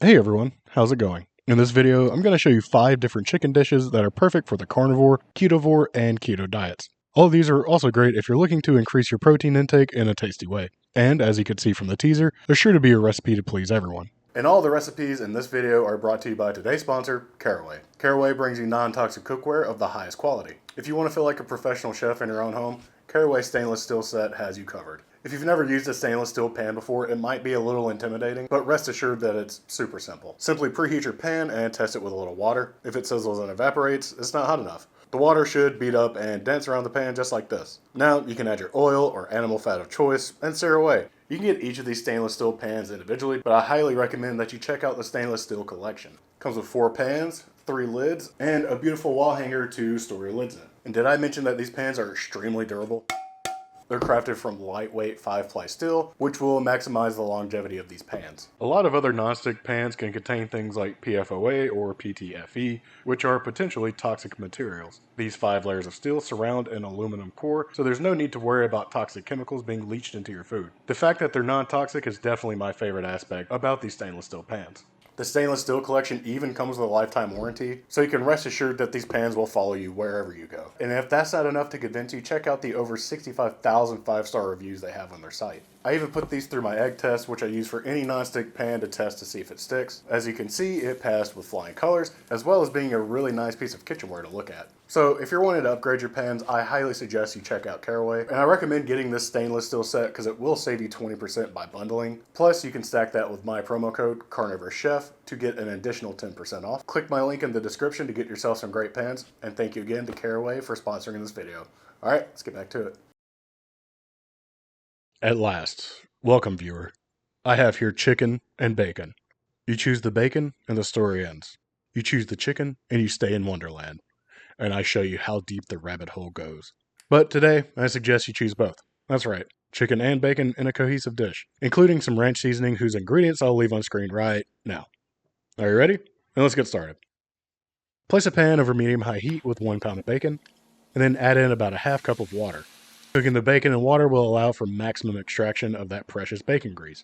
Hey everyone, how's it going? In this video, I'm going to show you 5 different chicken dishes that are perfect for the carnivore, ketovore, and keto diets. All of these are also great if you're looking to increase your protein intake in a tasty way. And as you can see from the teaser, there's sure to be a recipe to please everyone. And all the recipes in this video are brought to you by today's sponsor, Caraway. Caraway brings you non-toxic cookware of the highest quality. If you want to feel like a professional chef in your own home, Caraway stainless steel set has you covered. If you've never used a stainless steel pan before, it might be a little intimidating, but rest assured that it's super simple. Simply preheat your pan and test it with a little water. If it sizzles and evaporates, it's not hot enough. The water should beat up and dance around the pan just like this. Now you can add your oil or animal fat of choice and sear away. You can get each of these stainless steel pans individually, but I highly recommend that you check out the stainless steel collection. It comes with 4 pans, 3 lids, and a beautiful wall hanger to store your lids in. And did I mention that these pans are extremely durable? They're crafted from lightweight 5-ply steel, which will maximize the longevity of these pans. A lot of other nonstick pans can contain things like PFOA or PTFE, which are potentially toxic materials. These 5 layers of steel surround an aluminum core, so there's no need to worry about toxic chemicals being leached into your food. The fact that they're non-toxic is definitely my favorite aspect about these stainless steel pans. The stainless steel collection even comes with a lifetime warranty, so you can rest assured that these pans will follow you wherever you go. And if that's not enough to convince you, check out the over 65,000 5-star reviews they have on their site. I even put these through my egg test, which I use for any nonstick pan to test to see if it sticks. As you can see, it passed with flying colors, as well as being a really nice piece of kitchenware to look at. So if you're wanting to upgrade your pans, I highly suggest you check out Caraway, and I recommend getting this stainless steel set because it will save you 20% by bundling. Plus, you can stack that with my promo code CarnivorousChef to get an additional 10% off. Click my link in the description to get yourself some great pans, and thank you again to Caraway for sponsoring this video. Alright, let's get back to it. At last, welcome viewer. I have here chicken and bacon. You choose the bacon and the story ends. You choose the chicken and you stay in Wonderland. And I show you how deep the rabbit hole goes. But today, I suggest you choose both. That's right, chicken and bacon in a cohesive dish, including some ranch seasoning whose ingredients I'll leave on screen right now. Are you ready? Then let's get started. Place a pan over medium-high heat with 1 pound of bacon, and then add in about a half cup of water. Cooking the bacon in water will allow for maximum extraction of that precious bacon grease.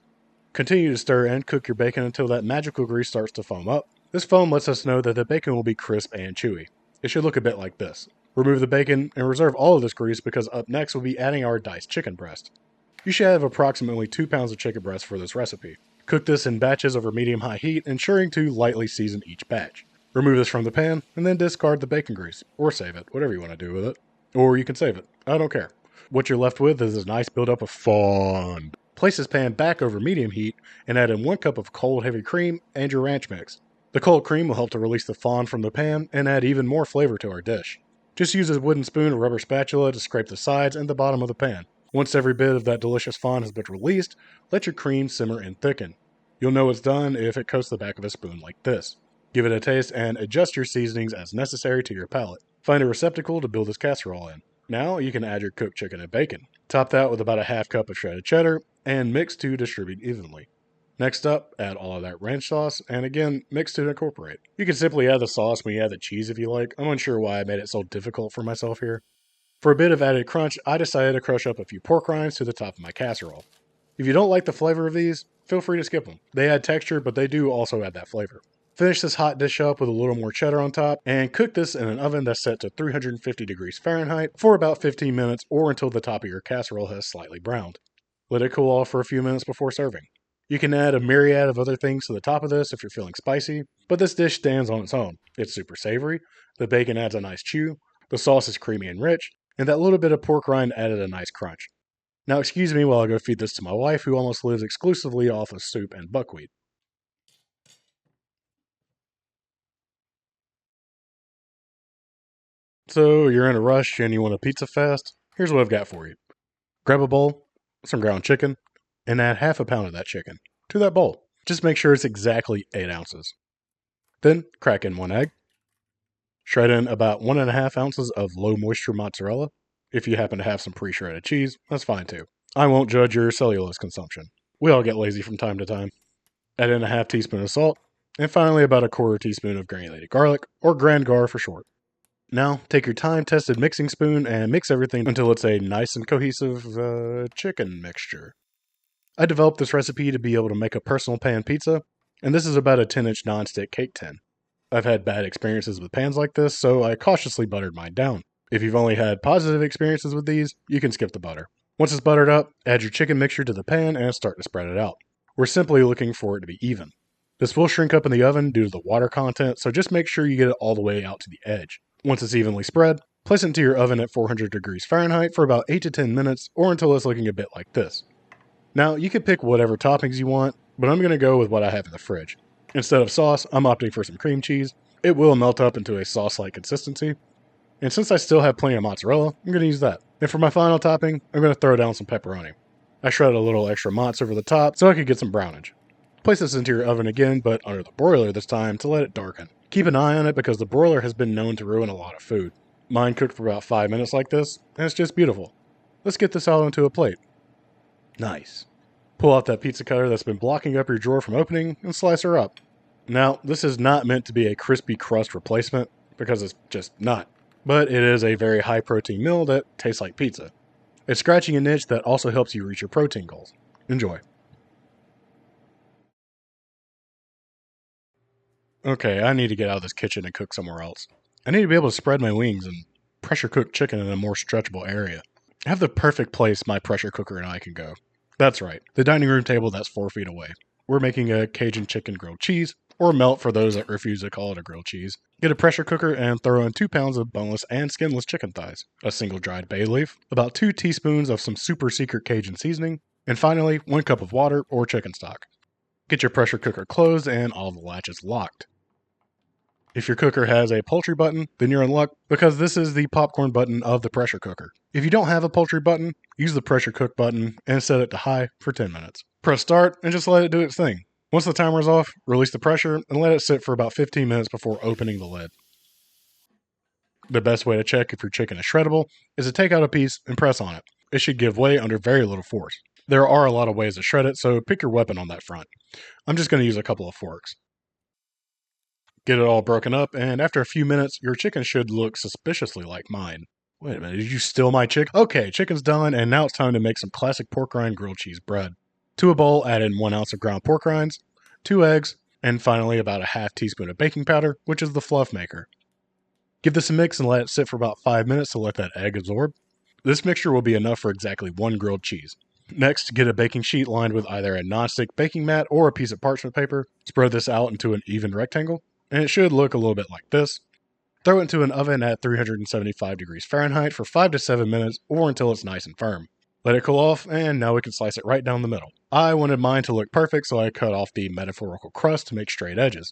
Continue to stir and cook your bacon until that magical grease starts to foam up. This foam lets us know that the bacon will be crisp and chewy. It should look a bit like this. Remove the bacon and reserve all of this grease because up next we'll be adding our diced chicken breast. You should have approximately 2 pounds of chicken breast for this recipe. Cook this in batches over medium-high heat, ensuring to lightly season each batch. Remove this from the pan and then discard the bacon grease, or save it, whatever you want to do with it. Or you can save it, I don't care. What you're left with is a nice buildup of fond. Place this pan back over medium heat and add in 1 cup of cold heavy cream and your ranch mix. The cold cream will help to release the fond from the pan and add even more flavor to our dish. Just use a wooden spoon or rubber spatula to scrape the sides and the bottom of the pan. Once every bit of that delicious fond has been released, let your cream simmer and thicken. You'll know it's done if it coats the back of a spoon like this. Give it a taste and adjust your seasonings as necessary to your palate. Find a receptacle to build this casserole in. Now you can add your cooked chicken and bacon. Top that with about a half cup of shredded cheddar and mix to distribute evenly. Next up, add all of that ranch sauce and again, mix to incorporate. You can simply add the sauce when you add the cheese if you like. I'm unsure why I made it so difficult for myself here. For a bit of added crunch, I decided to crush up a few pork rinds to the top of my casserole. If you don't like the flavor of these, feel free to skip them. They add texture, but they do also add that flavor. Finish this hot dish up with a little more cheddar on top, and cook this in an oven that's set to 350 degrees Fahrenheit for about 15 minutes or until the top of your casserole has slightly browned. Let it cool off for a few minutes before serving. You can add a myriad of other things to the top of this if you're feeling spicy, but this dish stands on its own. It's super savory, the bacon adds a nice chew, the sauce is creamy and rich, and that little bit of pork rind added a nice crunch. Now excuse me while I go feed this to my wife who almost lives exclusively off of soup and buckwheat. So you're in a rush and you want a pizza fast? Here's what I've got for you. Grab a bowl, some ground chicken, and add half a pound of that chicken to that bowl. Just make sure it's exactly 8 ounces. Then crack in 1 egg. Shred in about 1.5 ounces of low moisture mozzarella. If you happen to have some pre-shredded cheese, that's fine too. I won't judge your cellulose consumption. We all get lazy from time to time. Add in a half teaspoon of salt, and finally about a 1/4 teaspoon of granulated garlic, or Gran Gar for short. Now, take your time-tested mixing spoon and mix everything until it's a nice and cohesive chicken mixture. I developed this recipe to be able to make a personal pan pizza, and this is about a 10-inch nonstick cake tin. I've had bad experiences with pans like this, so I cautiously buttered mine down. If you've only had positive experiences with these, you can skip the butter. Once it's buttered up, add your chicken mixture to the pan and start to spread it out. We're simply looking for it to be even. This will shrink up in the oven due to the water content, so just make sure you get it all the way out to the edge. Once it's evenly spread, place it into your oven at 400 degrees Fahrenheit for about 8 to 10 minutes or until it's looking a bit like this. Now, you can pick whatever toppings you want, but I'm going to go with what I have in the fridge. Instead of sauce, I'm opting for some cream cheese. It will melt up into a sauce-like consistency. And since I still have plenty of mozzarella, I'm going to use that. And for my final topping, I'm going to throw down some pepperoni. I shredded a little extra mozz over the top so I could get some brownage. Place this into your oven again, but under the broiler this time to let it darken. Keep an eye on it because the broiler has been known to ruin a lot of food. Mine cooked for about 5 minutes like this, and it's just beautiful. Let's get this out onto a plate. Nice. Pull out that pizza cutter that's been blocking up your drawer from opening and slice her up. Now, this is not meant to be a crispy crust replacement, because it's just not. But it is a very high protein meal that tastes like pizza. It's scratching a niche that also helps you reach your protein goals. Enjoy. Okay, I need to get out of this kitchen and cook somewhere else. I need to be able to spread my wings and pressure cook chicken in a more stretchable area. I have the perfect place my pressure cooker and I can go. That's right, the dining room table that's 4 feet away. We're making a Cajun chicken grilled cheese, or melt for those that refuse to call it a grilled cheese. Get a pressure cooker and throw in 2 pounds of boneless and skinless chicken thighs, a single dried bay leaf, about 2 teaspoons of some super secret Cajun seasoning, and finally 1 cup of water or chicken stock. Get your pressure cooker closed and all the latches locked. If your cooker has a poultry button, then you're in luck because this is the popcorn button of the pressure cooker. If you don't have a poultry button, use the pressure cook button and set it to high for 10 minutes. Press start and just let it do its thing. Once the timer is off, release the pressure and let it sit for about 15 minutes before opening the lid. The best way to check if your chicken is shreddable is to take out a piece and press on it. It should give way under very little force. There are a lot of ways to shred it, so pick your weapon on that front. I'm just going to use a couple of forks. Get it all broken up, and after a few minutes, your chicken should look suspiciously like mine. Wait a minute, did you steal my chicken? Okay, chicken's done, and now it's time to make some classic pork rind grilled cheese bread. To a bowl, add in 1 ounce of ground pork rinds, 2 eggs, and finally about a half teaspoon of baking powder, which is the fluff maker. Give this a mix and let it sit for about 5 minutes to let that egg absorb. This mixture will be enough for exactly 1 grilled cheese. Next, get a baking sheet lined with either a non-stick baking mat or a piece of parchment paper. Spread this out into an even rectangle, and it should look a little bit like this. Throw it into an oven at 375 degrees Fahrenheit for 5 to 7 minutes or until it's nice and firm. Let it cool off, and now we can slice it right down the middle. I wanted mine to look perfect, so I cut off the metaphorical crust to make straight edges.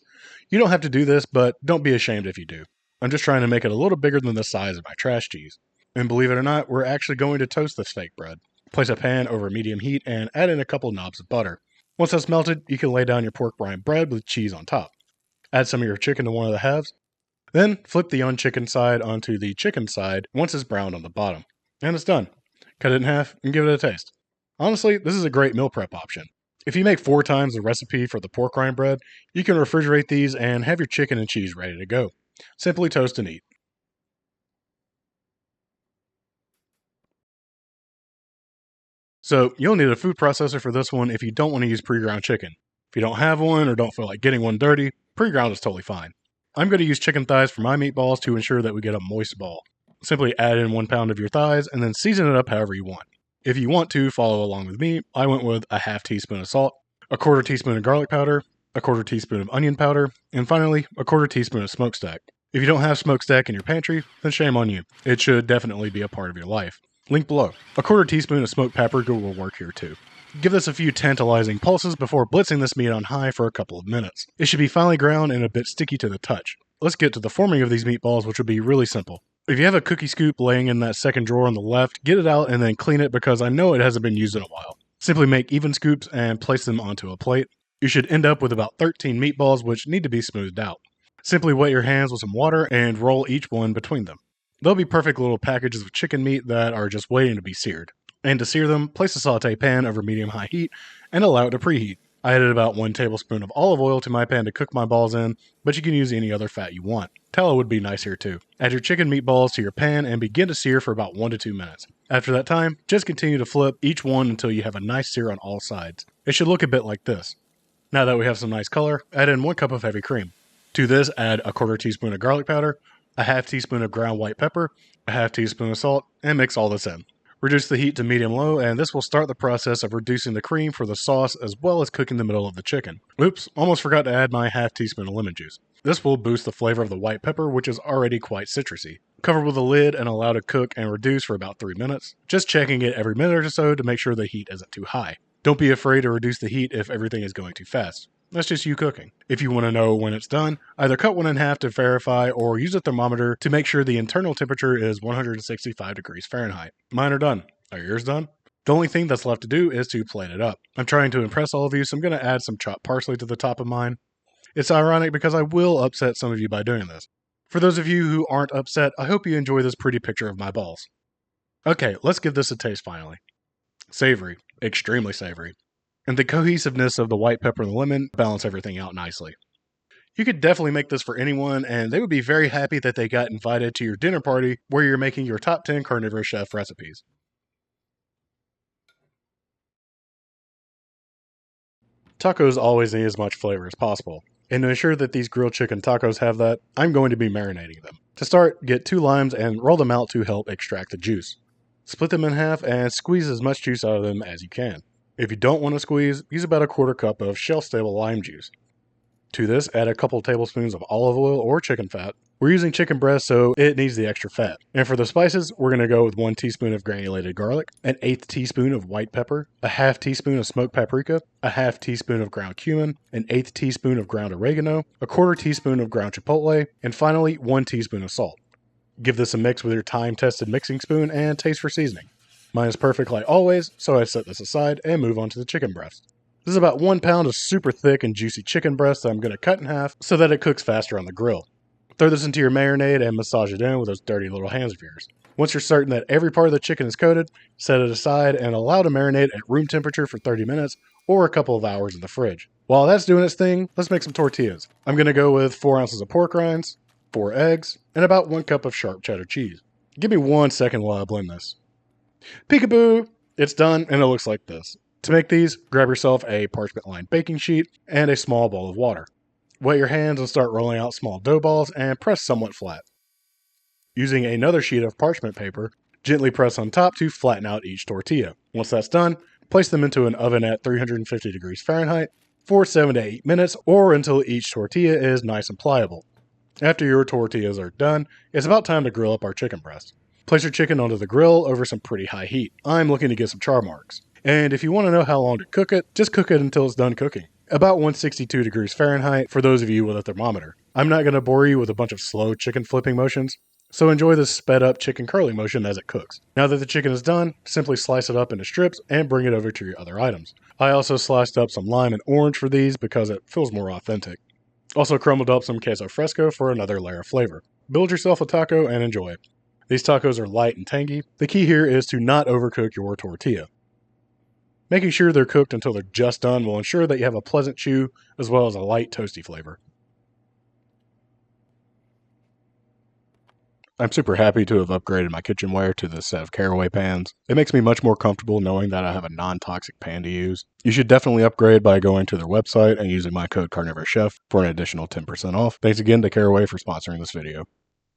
You don't have to do this, but don't be ashamed if you do. I'm just trying to make it a little bigger than the size of my trash cheese. And believe it or not, we're actually going to toast this fake bread. Place a pan over medium heat and add in a couple knobs of butter. Once that's melted, you can lay down your pork rind bread with cheese on top. Add some of your chicken to one of the halves. Then flip the unchickened side onto the chicken side once it's browned on the bottom. And it's done. Cut it in half and give it a taste. Honestly, this is a great meal prep option. If you make 4 times the recipe for the pork rind bread, you can refrigerate these and have your chicken and cheese ready to go. Simply toast and eat. So you'll need a food processor for this one if you don't want to use pre-ground chicken. If you don't have one or don't feel like getting one dirty, pre-ground is totally fine. I'm going to use chicken thighs for my meatballs to ensure that we get a moist ball. Simply add in 1 pound of your thighs and then season it up however you want. If you want to follow along with me, I went with a half teaspoon of salt, a 1/4 teaspoon of garlic powder, a 1/4 teaspoon of onion powder, and finally a 1/4 teaspoon of smokestack. If you don't have smokestack in your pantry, then shame on you. It should definitely be a part of your life. Link below. A 1/4 teaspoon of smoked paprika will work here too. Give this a few tantalizing pulses before blitzing this meat on high for a couple of minutes. It should be finely ground and a bit sticky to the touch. Let's get to the forming of these meatballs, which will be really simple. If you have a cookie scoop laying in that second drawer on the left, get it out and then clean it because I know it hasn't been used in a while. Simply make even scoops and place them onto a plate. You should end up with about 13 meatballs which need to be smoothed out. Simply wet your hands with some water and roll each one between them. They'll be perfect little packages of chicken meat that are just waiting to be seared. And to sear them, place a saute pan over medium-high heat and allow it to preheat. I added about 1 tablespoon of olive oil to my pan to cook my balls in, but you can use any other fat you want. Tallow would be nice here too. Add your chicken meatballs to your pan and begin to sear for about 1 to 2 minutes. After that time, just continue to flip each one until you have a nice sear on all sides. It should look a bit like this. Now that we have some nice color, add in 1 cup of heavy cream. To this, add a 1/4 teaspoon of garlic powder, a 1/2 teaspoon of ground white pepper, a 1/2 teaspoon of salt, and mix all this in. Reduce the heat to medium-low, and this will start the process of reducing the cream for the sauce as well as cooking the middle of the chicken. Oops, almost forgot to add my 1/2 teaspoon of lemon juice. This will boost the flavor of the white pepper, which is already quite citrusy. Cover with a lid and allow to cook and reduce for about 3 minutes, just checking it every minute or so to make sure the heat isn't too high. Don't be afraid to reduce the heat if everything is going too fast. That's just you cooking. If you want to know when it's done, either cut one in half to verify or use a thermometer to make sure the internal temperature is 165 degrees Fahrenheit. Mine are done. Are yours done? The only thing that's left to do is to plate it up. I'm trying to impress all of you, so I'm going to add some chopped parsley to the top of mine. It's ironic because I will upset some of you by doing this. For those of you who aren't upset, I hope you enjoy this pretty picture of my balls. Okay, let's give this a taste finally. Savory, extremely savory. And the cohesiveness of the white pepper and the lemon balance everything out nicely. You could definitely make this for anyone, and they would be very happy that they got invited to your dinner party where you're making your top 10 CarnivorousChef recipes. Tacos always need as much flavor as possible, and to ensure that these grilled chicken tacos have that, I'm going to be marinating them. To start, get 2 limes and roll them out to help extract the juice. Split them in half and squeeze as much juice out of them as you can. If you don't want to squeeze, use about a 1/4 cup of shelf-stable lime juice. To this, add a couple tablespoons of olive oil or chicken fat. We're using chicken breast, so it needs the extra fat. And for the spices, we're going to go with 1 teaspoon of granulated garlic, an 1/8 teaspoon of white pepper, a 1/2 teaspoon of smoked paprika, a 1/2 teaspoon of ground cumin, an 1/8 teaspoon of ground oregano, a 1/4 teaspoon of ground chipotle, and finally 1 teaspoon of salt. Give this a mix with your time-tested mixing spoon and taste for seasoning. Mine is perfect like always, so I set this aside and move on to the chicken breast. This is about 1 pound of super thick and juicy chicken breast that I'm going to cut in half so that it cooks faster on the grill. Throw this into your marinade and massage it in with those dirty little hands of yours. Once you're certain that every part of the chicken is coated, set it aside and allow to marinate at room temperature for 30 minutes or a couple of hours in the fridge. While that's doing its thing, let's make some tortillas. I'm going to go with 4 ounces of pork rinds, 4 eggs, and about 1 cup of sharp cheddar cheese. Give me 1 second while I blend this. Peekaboo! It's done and it looks like this. To make these, grab yourself a parchment-lined baking sheet and a small bowl of water. Wet your hands and start rolling out small dough balls and press somewhat flat. Using another sheet of parchment paper, gently press on top to flatten out each tortilla. Once that's done, place them into an oven at 350 degrees Fahrenheit for 7 to 8 minutes or until each tortilla is nice and pliable. After your tortillas are done, it's about time to grill up our chicken breast. Place your chicken onto the grill over some pretty high heat. I'm looking to get some char marks. And if you want to know how long to cook it, just cook it until it's done cooking. About 162 degrees Fahrenheit for those of you with a thermometer. I'm not going to bore you with a bunch of slow chicken flipping motions, so enjoy this sped up chicken curling motion as it cooks. Now that the chicken is done, simply slice it up into strips and bring it over to your other items. I also sliced up some lime and orange for these because it feels more authentic. Also crumbled up some queso fresco for another layer of flavor. Build yourself a taco and enjoy it. These tacos are light and tangy. The key here is to not overcook your tortilla. Making sure they're cooked until they're just done will ensure that you have a pleasant chew as well as a light toasty flavor. I'm super happy to have upgraded my kitchenware to this set of caraway pans. It makes me much more comfortable knowing that I have a non-toxic pan to use. You should definitely upgrade by going to their website and using my code CarnivorousChef for an additional 10% off. Thanks again to Caraway for sponsoring this video.